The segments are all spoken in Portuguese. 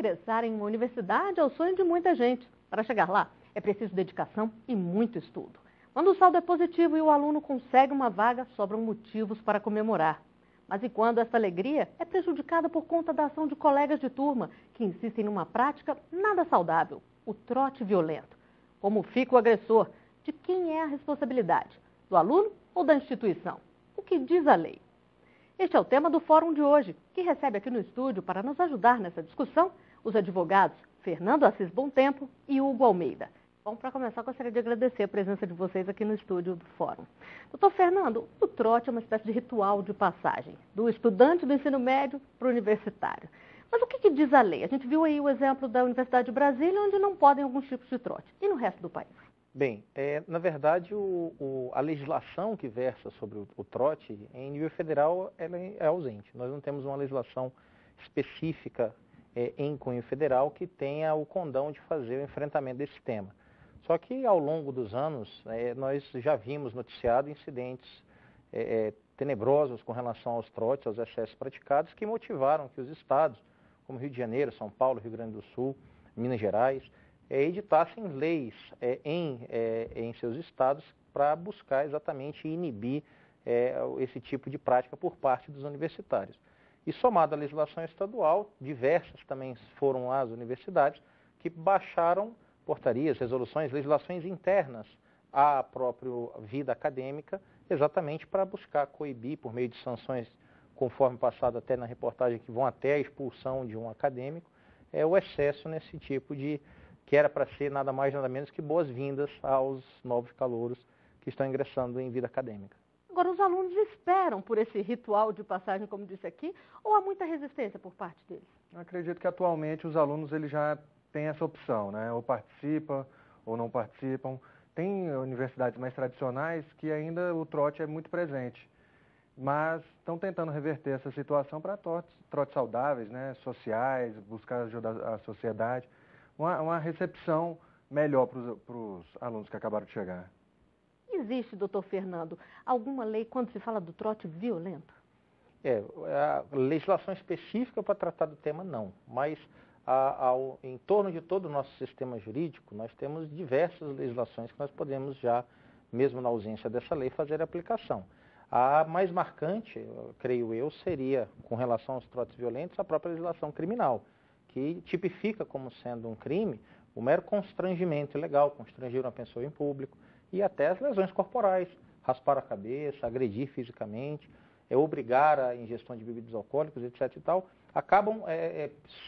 Ingressar em uma universidade é o sonho de muita gente. Para chegar lá, é preciso dedicação e muito estudo. Quando o saldo é positivo e o aluno consegue uma vaga, sobram motivos para comemorar. Mas e quando essa alegria é prejudicada por conta da ação de colegas de turma que insistem numa prática nada saudável, o trote violento? Como fica o agressor? De quem é a responsabilidade? Do aluno ou da instituição? O que diz a lei? Este é o tema do fórum de hoje, que recebe aqui no estúdio para nos ajudar nessa discussão os advogados Fernando Assis Bontempo e Hugo Almeida. Bom, para começar, gostaria de agradecer a presença de vocês aqui no estúdio do fórum. Doutor Fernando, o trote é uma espécie de ritual de passagem, do estudante do ensino médio para o universitário. Mas o que diz a lei? A gente viu aí o exemplo da Universidade de Brasília, onde não podem alguns tipos de trote. E no resto do país? Bem, na verdade, a legislação que versa sobre o trote, em nível federal, ela é ausente. Nós não temos uma legislação específica em cunho federal que tenha o condão de fazer o enfrentamento desse tema. Só que, ao longo dos anos, nós já vimos noticiado incidentes tenebrosos com relação aos trotes, aos excessos praticados, que motivaram que os estados, como Rio de Janeiro, São Paulo, Rio Grande do Sul, Minas Gerais, editassem leis em seus estados para buscar exatamente inibir esse tipo de prática por parte dos universitários. E somado à legislação estadual, diversas também foram as universidades que baixaram portarias, resoluções, legislações internas à própria vida acadêmica, exatamente para buscar coibir por meio de sanções, conforme passado até na reportagem, que vão até a expulsão de um acadêmico, o excesso nesse tipo de que era para ser nada mais nada menos que boas-vindas aos novos calouros que estão ingressando em vida acadêmica. Agora, os alunos esperam por esse ritual de passagem, como disse aqui, ou há muita resistência por parte deles? Eu acredito que atualmente os alunos eles já têm essa opção, né? Ou participam ou não participam. Tem universidades mais tradicionais que ainda o trote é muito presente, mas estão tentando reverter essa situação para trotes saudáveis, né? Sociais, buscar ajudar a sociedade. Uma recepção melhor para os alunos que acabaram de chegar. Existe, doutor Fernando, alguma lei quando se fala do trote violento? A legislação específica para tratar do tema não, mas em torno de todo o nosso sistema jurídico, nós temos diversas legislações que nós podemos já, mesmo na ausência dessa lei, fazer a aplicação. A mais marcante, creio eu, seria, com relação aos trotes violentos, a própria legislação criminal, que tipifica como sendo um crime o mero constrangimento ilegal, constranger uma pessoa em público e até as lesões corporais, raspar a cabeça, agredir fisicamente, obrigar a ingestão de bebidas alcoólicas, etc. e tal, acabam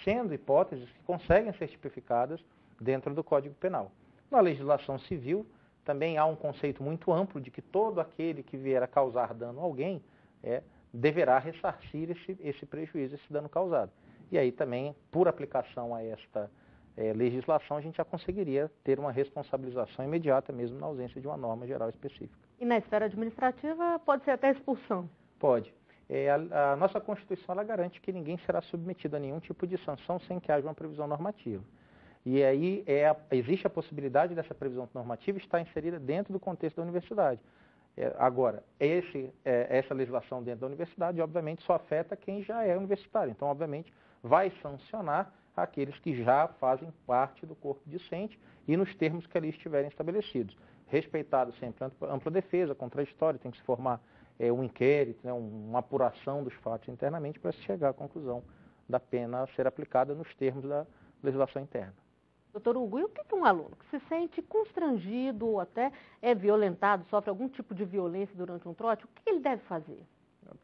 sendo hipóteses que conseguem ser tipificadas dentro do Código Penal. Na legislação civil, também há um conceito muito amplo de que todo aquele que vier a causar dano a alguém deverá ressarcir esse prejuízo, esse dano causado. E aí também, por aplicação a esta legislação, a gente já conseguiria ter uma responsabilização imediata, mesmo na ausência de uma norma geral específica. E na esfera administrativa pode ser até expulsão? Pode. A nossa Constituição ela garante que ninguém será submetido a nenhum tipo de sanção sem que haja uma previsão normativa. E aí existe a possibilidade dessa previsão normativa estar inserida dentro do contexto da universidade. Agora, essa legislação dentro da universidade, obviamente, só afeta quem já é universitário. Então, obviamente, vai sancionar aqueles que já fazem parte do corpo discente e nos termos que ali estiverem estabelecidos. Respeitado sempre a ampla defesa, contraditório, tem que se formar um inquérito, uma apuração dos fatos internamente para se chegar à conclusão da pena a ser aplicada nos termos da legislação interna. Doutor Hugo, e o que um aluno que se sente constrangido ou até é violentado, sofre algum tipo de violência durante um trote, o que ele deve fazer?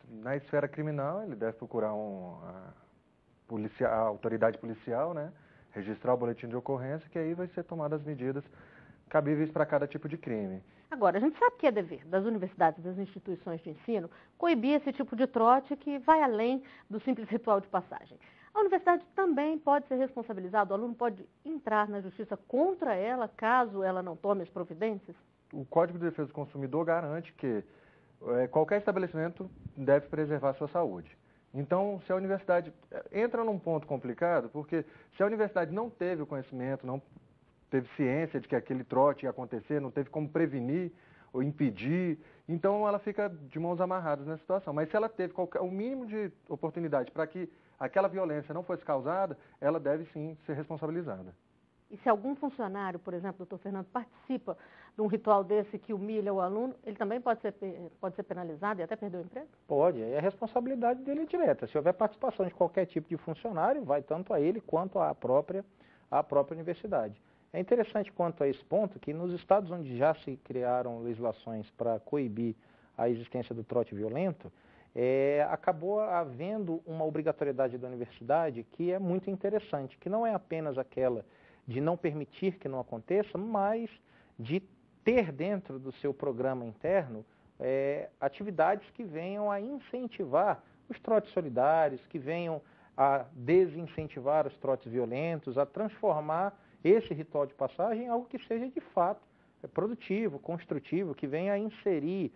Na esfera criminal, ele deve procurar a autoridade policial, né? Registrar o boletim de ocorrência, que aí vai ser tomadas as medidas cabíveis para cada tipo de crime. Agora, a gente sabe que é dever das universidades, das instituições de ensino, coibir esse tipo de trote que vai além do simples ritual de passagem. A universidade também pode ser responsabilizada, o aluno pode entrar na justiça contra ela, caso ela não tome as providências? O Código de Defesa do Consumidor garante que qualquer estabelecimento deve preservar a sua saúde. Então, se a universidade entra num ponto complicado, porque se a universidade não teve o conhecimento, não teve ciência de que aquele trote ia acontecer, não teve como prevenir, ou impedir. Então ela fica de mãos amarradas nessa situação. Mas se ela teve o mínimo de oportunidade para que aquela violência não fosse causada, ela deve sim ser responsabilizada. E se algum funcionário, por exemplo, doutor Fernando, participa de um ritual desse que humilha o aluno, ele também pode ser penalizado e até perder o emprego? Pode, e a responsabilidade dele é direta. Se houver participação de qualquer tipo de funcionário, vai tanto a ele quanto à própria universidade. É interessante quanto a esse ponto que nos estados onde já se criaram legislações para coibir a existência do trote violento, acabou havendo uma obrigatoriedade da universidade que é muito interessante, que não é apenas aquela de não permitir que não aconteça, mas de ter dentro do seu programa interno atividades que venham a incentivar os trotes solidários, que venham a desincentivar os trotes violentos, a transformar esse ritual de passagem em algo que seja de fato produtivo, construtivo, que venha a inserir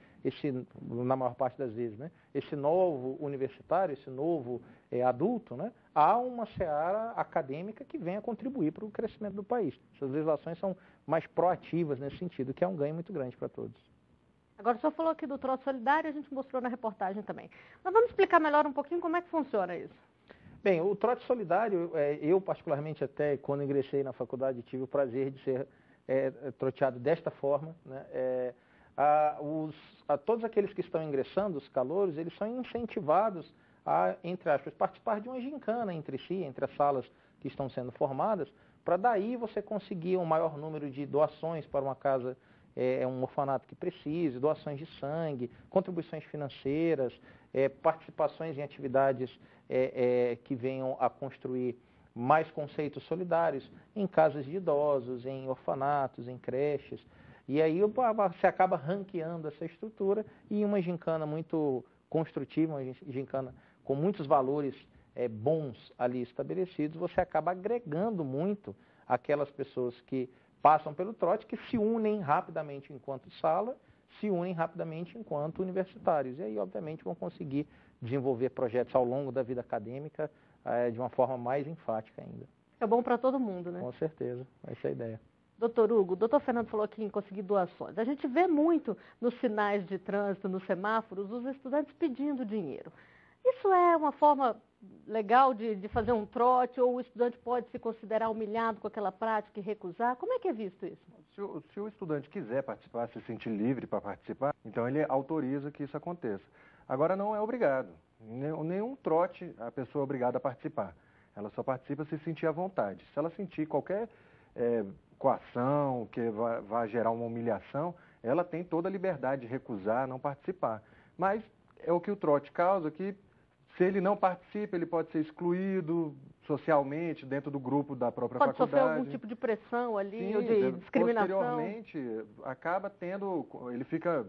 na maior parte das vezes, né, esse novo universitário, esse novo adulto, né, a uma seara acadêmica que venha contribuir para o crescimento do país. Essas legislações são mais proativas nesse sentido, que é um ganho muito grande para todos. Agora, o senhor falou aqui do trote solidário, a gente mostrou na reportagem também. Mas vamos explicar melhor um pouquinho como é que funciona isso. Bem, o trote solidário, eu particularmente até quando ingressei na faculdade tive o prazer de ser troteado desta forma, né? Todos aqueles que estão ingressando, os calouros, eles são incentivados a, entre aspas, participar de uma gincana entre si, entre as salas que estão sendo formadas, para daí você conseguir um maior número de doações para uma casa, um orfanato que precise, doações de sangue, contribuições financeiras, participações em atividades que venham a construir mais conceitos solidários em casas de idosos, em orfanatos, em creches. E aí você acaba ranqueando essa estrutura e uma gincana muito construtiva, uma gincana com muitos valores bons ali estabelecidos, você acaba agregando muito aquelas pessoas que passam pelo trote, que se unem rapidamente enquanto sala, se unem rapidamente enquanto universitários. E aí, obviamente, vão conseguir desenvolver projetos ao longo da vida acadêmica de uma forma mais enfática ainda. É bom para todo mundo, né? Com certeza, essa é a ideia. Doutor Hugo, o doutor Fernando falou aqui em conseguir doações. A gente vê muito nos sinais de trânsito, nos semáforos, os estudantes pedindo dinheiro. Isso é uma forma legal de fazer um trote, ou o estudante pode se considerar humilhado com aquela prática e recusar? Como é que é visto isso? Se o estudante quiser participar, se sentir livre para participar, então ele autoriza que isso aconteça. Agora não é obrigado. Nenhum trote a pessoa é obrigada a participar. Ela só participa se sentir à vontade. Se ela sentir qualquer coação que vai gerar uma humilhação, ela tem toda a liberdade de recusar, não participar. Mas é o que o trote causa, que se ele não participa, ele pode ser excluído socialmente dentro do grupo da própria faculdade. Pode sofrer algum tipo de pressão ali, Sim, ou de discriminação? Posteriormente, acaba ele fica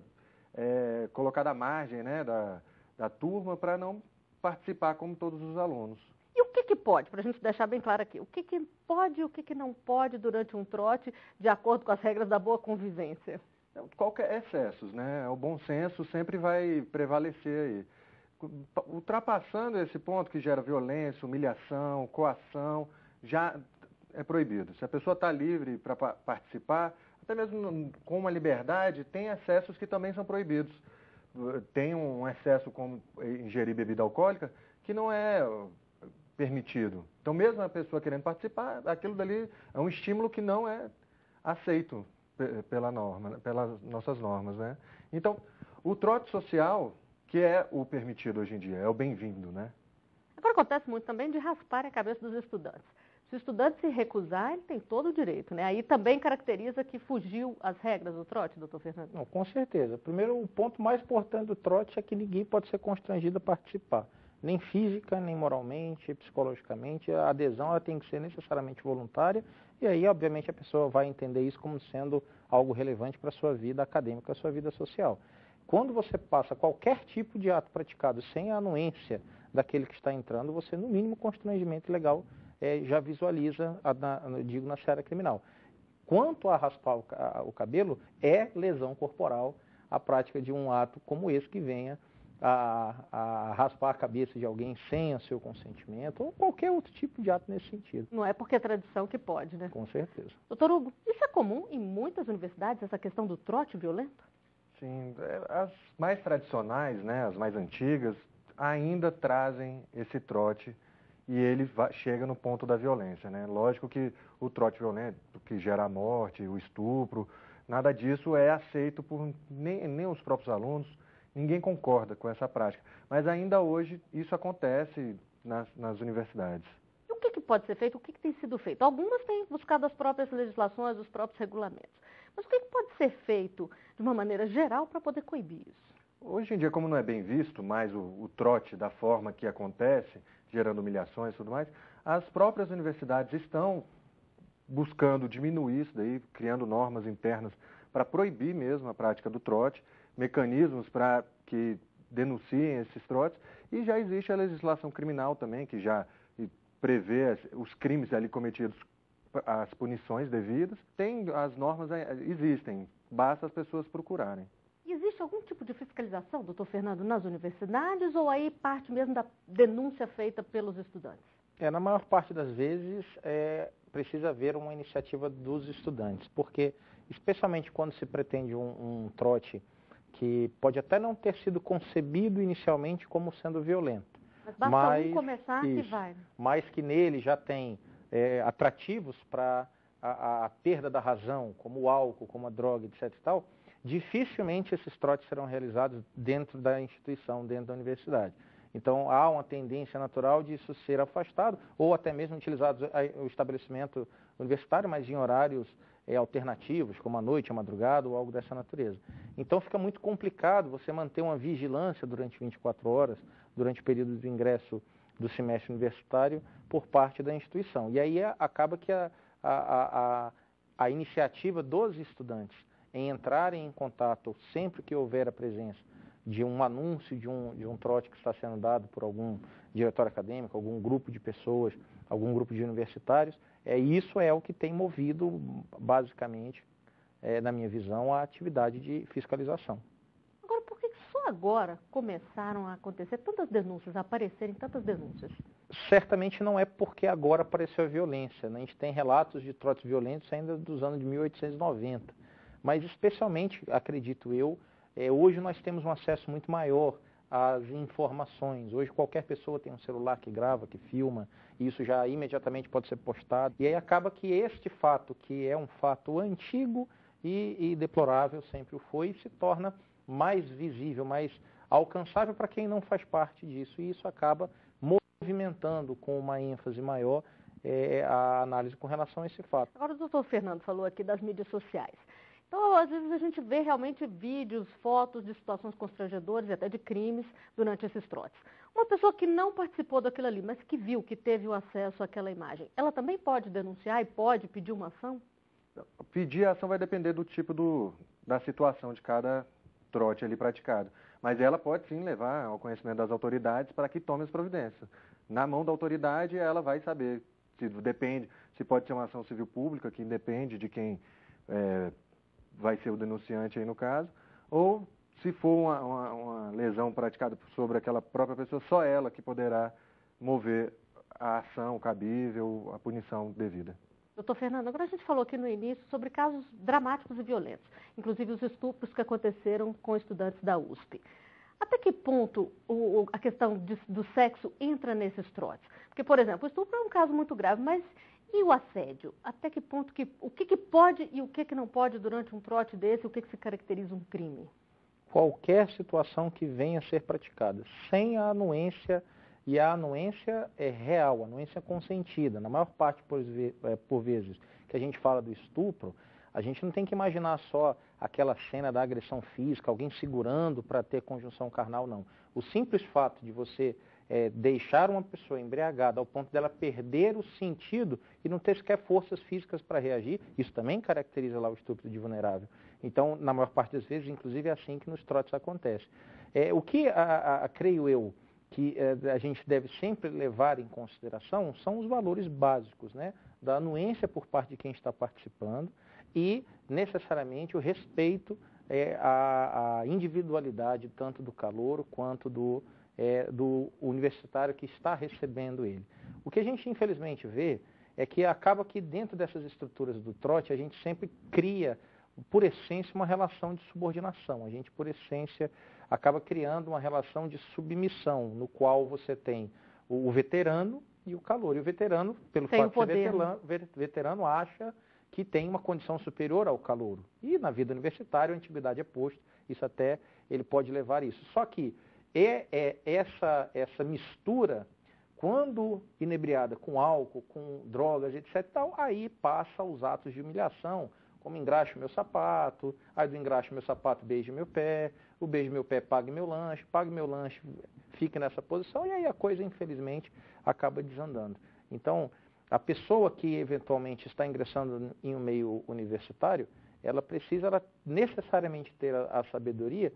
colocado à margem, né, da turma para não participar como todos os alunos. E o que pode, para a gente deixar bem claro aqui, o que pode e o que não pode durante um trote, de acordo com as regras da boa convivência? Qualquer excessos, né? O bom senso sempre vai prevalecer aí. Ultrapassando esse ponto que gera violência, humilhação, coação, já é proibido. Se a pessoa está livre para participar, até mesmo com uma liberdade, tem excessos que também são proibidos. Tem um excesso como ingerir bebida alcoólica que não é permitido. Então, mesmo a pessoa querendo participar, aquilo dali é um estímulo que não é aceito pelas nossas normas, né? Então, o trote social, que é o permitido hoje em dia, é o bem-vindo, né? Agora acontece muito também de raspar a cabeça dos estudantes. Se o estudante se recusar, ele tem todo o direito, né? Aí também caracteriza que fugiu às regras do trote, doutor Fernando? Não, com certeza. Primeiro, o ponto mais importante do trote é que ninguém pode ser constrangido a participar. Nem física, nem moralmente, psicologicamente. A adesão ela tem que ser necessariamente voluntária. E aí, obviamente, a pessoa vai entender isso como sendo algo relevante para a sua vida acadêmica, a sua vida social. Quando você passa qualquer tipo de ato praticado sem a anuência daquele que está entrando, você, no mínimo, constrangimento legal já visualiza, digo, na seara criminal. Quanto a raspar o cabelo, é lesão corporal a prática de um ato como esse que venha a raspar a cabeça de alguém sem o seu consentimento, ou qualquer outro tipo de ato nesse sentido. Não é porque é tradição que pode, né? Com certeza. Doutor Hugo, isso é comum em muitas universidades, essa questão do trote violento? Sim, as mais tradicionais, né, as mais antigas, ainda trazem esse trote e ele chega no ponto da violência, né? Lógico que o trote violento, que gera a morte, o estupro, nada disso é aceito por nem os próprios alunos, ninguém concorda com essa prática. Mas ainda hoje isso acontece nas universidades. E o que pode ser feito? O que tem sido feito? Algumas têm buscado as próprias legislações, os próprios regulamentos. Mas o que pode ser feito de uma maneira geral para poder coibir isso? Hoje em dia, como não é bem visto mais o trote da forma que acontece, gerando humilhações e tudo mais, as próprias universidades estão buscando diminuir isso daí, criando normas internas para proibir mesmo a prática do trote, mecanismos para que denunciem esses trotes, e já existe a legislação criminal também, que já prevê os crimes ali cometidos, as punições devidas. Tem, as normas existem, basta as pessoas procurarem. Existe algum tipo de fiscalização, doutor Fernando, nas universidades ou aí parte mesmo da denúncia feita pelos estudantes? Na maior parte das vezes precisa haver uma iniciativa dos estudantes, porque especialmente quando se pretende um trote que pode até não ter sido concebido inicialmente como sendo violento. Mas basta um começar que vai. Mas que nele já tem atrativos para a perda da razão, como o álcool, como a droga, etc. e tal, dificilmente esses trotes serão realizados dentro da instituição, dentro da universidade. Então, há uma tendência natural de isso ser afastado, ou até mesmo utilizado o estabelecimento universitário, mas em horários alternativos, como à noite, à madrugada, ou algo dessa natureza. Então, fica muito complicado você manter uma vigilância durante 24 horas, durante o período de ingresso do semestre universitário, por parte da instituição. E aí acaba que a iniciativa dos estudantes em entrarem em contato sempre que houver a presença de um anúncio de um trote que está sendo dado por algum diretório acadêmico, algum grupo de pessoas, algum grupo de universitários, isso é o que tem movido, basicamente, na minha visão, a atividade de fiscalização. Agora, por que só agora começaram a acontecer tantas denúncias, a aparecerem tantas denúncias? Certamente não é porque agora apareceu a violência, né? A gente tem relatos de trotes violentos ainda dos anos de 1890. Mas especialmente, acredito eu, hoje nós temos um acesso muito maior às informações. Hoje qualquer pessoa tem um celular que grava, que filma, e isso já imediatamente pode ser postado. E aí acaba que este fato, que é um fato antigo e deplorável, sempre o foi, se torna mais visível, mais alcançável para quem não faz parte disso. E isso acaba movimentando com uma ênfase maior a análise com relação a esse fato. Agora o doutor Fernando falou aqui das mídias sociais. Então, às vezes a gente vê realmente vídeos, fotos de situações constrangedoras e até de crimes durante esses trotes. Uma pessoa que não participou daquilo ali, mas que viu, que teve o acesso àquela imagem, ela também pode denunciar e pode pedir uma ação? Pedir a ação vai depender do tipo da situação de cada trote ali praticado. Mas ela pode sim levar ao conhecimento das autoridades para que tome as providências. Na mão da autoridade, ela vai saber se pode ser uma ação civil pública, que depende de quem vai ser o denunciante aí no caso, ou se for uma lesão praticada sobre aquela própria pessoa, só ela que poderá mover a ação cabível, a punição devida. Doutor Fernando, agora a gente falou aqui no início sobre casos dramáticos e violentos, inclusive os estupros que aconteceram com estudantes da USP. Até que ponto a questão do sexo entra nesses trotes? Porque, por exemplo, o estupro é um caso muito grave, mas e o assédio? Até que ponto, o que pode e o que não pode durante um trote desse, o que se caracteriza um crime? Qualquer situação que venha a ser praticada sem a anuência, e a anuência é real, a anuência é consentida. Na maior parte, por vezes, que a gente fala do estupro, a gente não tem que imaginar só aquela cena da agressão física, alguém segurando para ter conjunção carnal, não. O simples fato de você deixar uma pessoa embriagada ao ponto dela perder o sentido e não ter sequer forças físicas para reagir, isso também caracteriza lá o estupro de vulnerável. Então, na maior parte das vezes, inclusive, é assim que nos trotes acontece. O que, creio eu, que a gente deve sempre levar em consideração são os valores básicos, né, da anuência por parte de quem está participando e, necessariamente, o respeito à individualidade tanto do calouro quanto do universitário que está recebendo ele. O que a gente, infelizmente, vê é que acaba que dentro dessas estruturas do trote a gente sempre cria por essência, uma relação de subordinação. A gente, por essência, acaba criando uma relação de submissão, no qual você tem o veterano e o calouro. E o veterano, pelo Tem fato o de ser poder, veterano, acha que tem uma condição superior ao calouro. E na vida universitária, a antiguidade é posto, isso até ele pode levar isso. Só que essa mistura, quando inebriada com álcool, com drogas, etc., tal, aí passa aos atos de humilhação, como engraxe meu sapato, aí do engraxe meu sapato, beije meu pé, o beijo meu pé, pague meu lanche, fique nessa posição, e aí a coisa, infelizmente, acaba desandando. Então, a pessoa que eventualmente está ingressando em um meio universitário, ela necessariamente ter a sabedoria.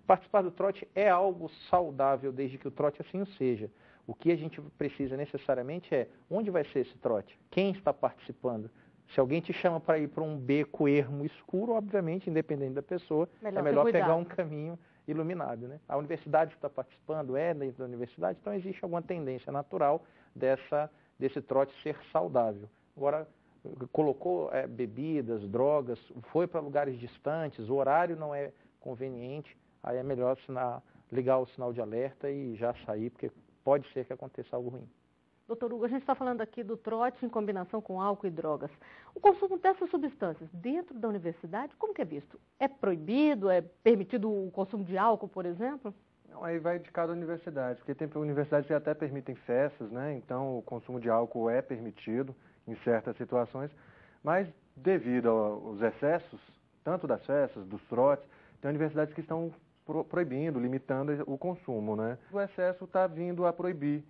Participar do trote é algo saudável, desde que o trote assim o seja. O que a gente precisa necessariamente é onde vai ser esse trote? Quem está participando? Se alguém te chama para ir para um beco ermo escuro, obviamente, independente da pessoa, é melhor pegar um caminho iluminado, né? A universidade que está participando é dentro da universidade, então existe alguma tendência natural desse trote ser saudável. Agora, colocou bebidas, drogas, foi para lugares distantes, o horário não é conveniente, aí é melhor ligar o sinal de alerta e já sair, porque pode ser que aconteça algo ruim. Doutor Hugo, a gente está falando aqui do trote em combinação com álcool e drogas. O consumo dessas substâncias dentro da universidade, como que é visto? É proibido? É permitido o consumo de álcool, por exemplo? Não, aí vai de cada universidade, porque tem universidades que até permitem festas, né? Então o consumo de álcool é permitido em certas situações, mas devido aos excessos, tanto das festas, dos trotes, tem universidades que estão proibindo, limitando o consumo, né? O excesso está vindo a proibir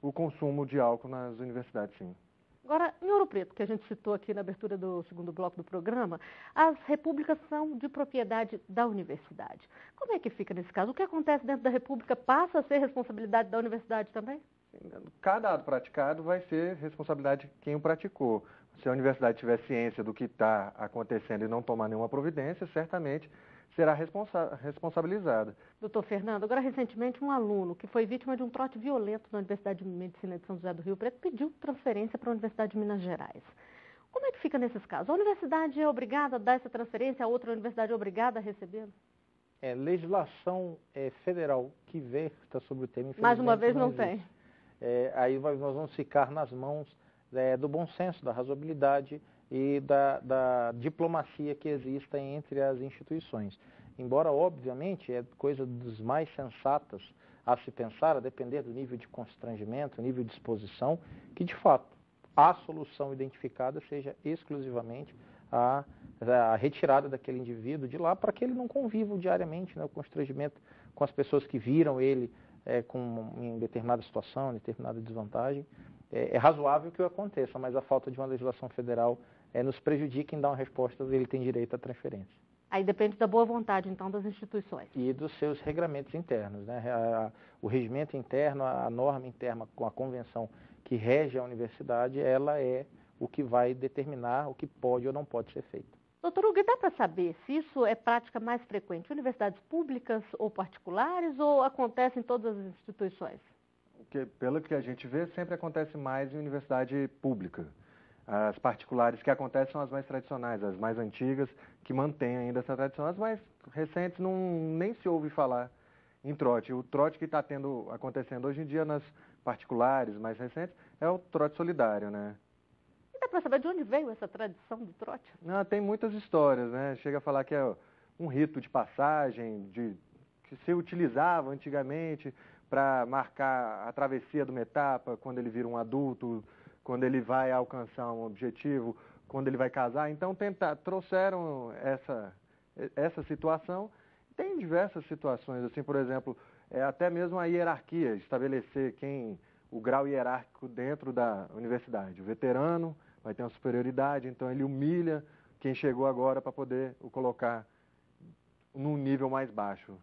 o consumo de álcool nas universidades, sim. Agora, em Ouro Preto, que a gente citou aqui na abertura do segundo bloco do programa, as repúblicas são de propriedade da universidade. Como é que fica nesse caso? O que acontece dentro da república passa a ser responsabilidade da universidade também? Cada ato praticado vai ser responsabilidade de quem o praticou. Se a universidade tiver ciência do que está acontecendo e não tomar nenhuma providência, certamente será responsabilizada. Doutor Fernando, agora recentemente um aluno que foi vítima de um trote violento na Universidade de Medicina de São José do Rio Preto pediu transferência para a Universidade de Minas Gerais. Como é que fica nesses casos? A universidade é obrigada a dar essa transferência, a outra universidade é obrigada a recebê-la? Legislação federal que versa sobre o tema, infelizmente, mais uma vez não existe. tem. Aí nós vamos ficar nas mãos do bom senso, da razoabilidade e da diplomacia que exista entre as instituições. Embora, obviamente, é coisa dos mais sensatas a se pensar, a depender do nível de constrangimento, nível de exposição, que, de fato, a solução identificada seja exclusivamente a retirada daquele indivíduo de lá para que ele não conviva diariamente, né, o constrangimento com as pessoas que viram ele em determinada situação, em determinada desvantagem. É razoável que o aconteça, mas a falta de uma legislação federal nos prejudica em dar uma resposta, ele tem direito à transferência. Aí depende da boa vontade, então, das instituições. E dos seus regramentos internos, né? O regimento interno, a norma interna com a convenção que rege a universidade, ela é o que vai determinar o que pode ou não pode ser feito. Doutor Hugo, dá para saber se isso é prática mais frequente em universidades públicas ou particulares ou acontece em todas as instituições? Pelo que a gente vê, sempre acontece mais em universidade pública. As particulares que acontecem são as mais tradicionais, as mais antigas, que mantêm ainda essa tradição. As mais recentes nem se ouve falar em trote. O trote que está acontecendo hoje em dia nas particulares mais recentes é o trote solidário, né? E dá para saber de onde veio essa tradição do trote? Tem muitas histórias, né? Chega a falar que é um rito de passagem que se utilizava antigamente para marcar a travessia de uma etapa, quando ele vira um adulto, quando ele vai alcançar um objetivo, quando ele vai casar. Então, trouxeram essa situação. Tem diversas situações, assim, por exemplo, até mesmo a hierarquia, estabelecer o grau hierárquico dentro da universidade. O veterano vai ter uma superioridade, então ele humilha quem chegou agora para poder o colocar num nível mais baixo.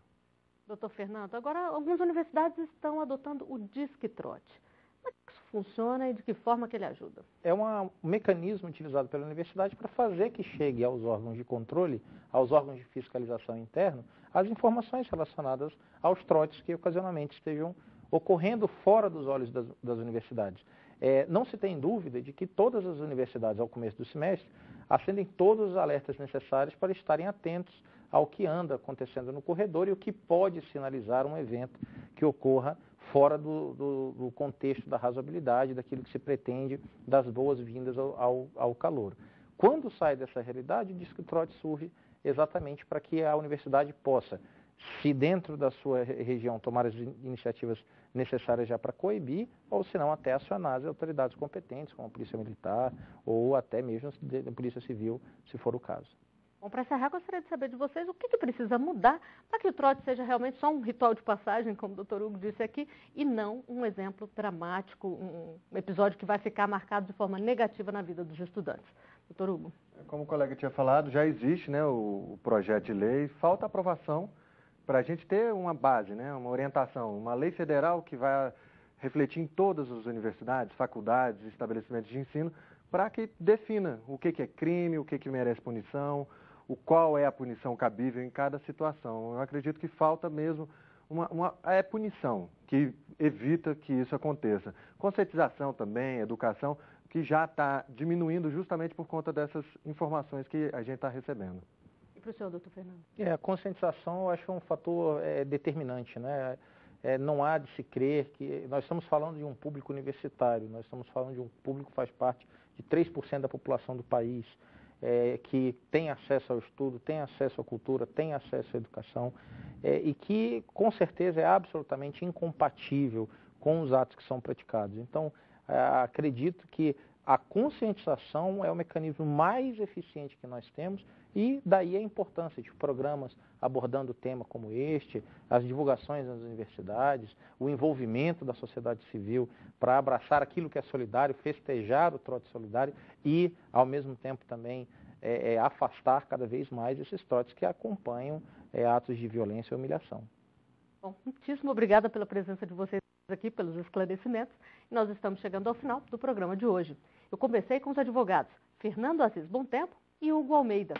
Doutor Fernando, agora algumas universidades estão adotando o Disque Trote. Como é que isso funciona e de que forma que ele ajuda? É um mecanismo utilizado pela universidade para fazer que chegue aos órgãos de controle, aos órgãos de fiscalização interno, as informações relacionadas aos trotes que ocasionalmente estejam ocorrendo fora dos olhos das universidades. Não se tem dúvida de que todas as universidades, ao começo do semestre, acendem todos os alertas necessários para estarem atentos ao que anda acontecendo no corredor e o que pode sinalizar um evento que ocorra fora do contexto da razoabilidade, daquilo que se pretende, das boas-vindas ao calouro. Quando sai dessa realidade, o Disque Trote surge exatamente para que a universidade possa, se dentro da sua região tomar as iniciativas necessárias já para coibir, ou se não até acionar as autoridades competentes, como a Polícia Militar ou até mesmo a Polícia Civil, se for o caso. Bom, para encerrar, gostaria de saber de vocês o que precisa mudar para que o trote seja realmente só um ritual de passagem, como o Dr. Hugo disse aqui, e não um exemplo dramático, um episódio que vai ficar marcado de forma negativa na vida dos estudantes. Dr. Hugo. Como o colega tinha falado, já existe, né, o projeto de lei, falta aprovação para a gente ter uma base, né, uma orientação, uma lei federal que vai refletir em todas as universidades, faculdades, estabelecimentos de ensino, para que defina o que é crime, o que merece punição, qual é a punição cabível em cada situação. Eu acredito que falta mesmo uma punição que evita que isso aconteça. Conscientização também, educação, que já está diminuindo justamente por conta dessas informações que a gente está recebendo. E para o senhor, doutor Fernando? A conscientização eu acho um fator determinante, né? Não há de se crer que nós estamos falando de um público universitário, nós estamos falando de um público que faz parte de 3% da população do país, que tem acesso ao estudo, tem acesso à cultura, tem acesso à educação, e que com certeza é absolutamente incompatível com os atos que são praticados. Então, acredito que a conscientização é o mecanismo mais eficiente que nós temos e daí a importância de programas abordando o tema como este, as divulgações nas universidades, o envolvimento da sociedade civil para abraçar aquilo que é solidário, festejar o trote solidário e, ao mesmo tempo, também afastar cada vez mais esses trotes que acompanham atos de violência e humilhação. Bom, muitíssimo obrigada pela presença de vocês aqui, pelos esclarecimentos. Nós estamos chegando ao final do programa de hoje. Eu conversei com os advogados Fernando Assis Bom Tempo e Hugo Almeida.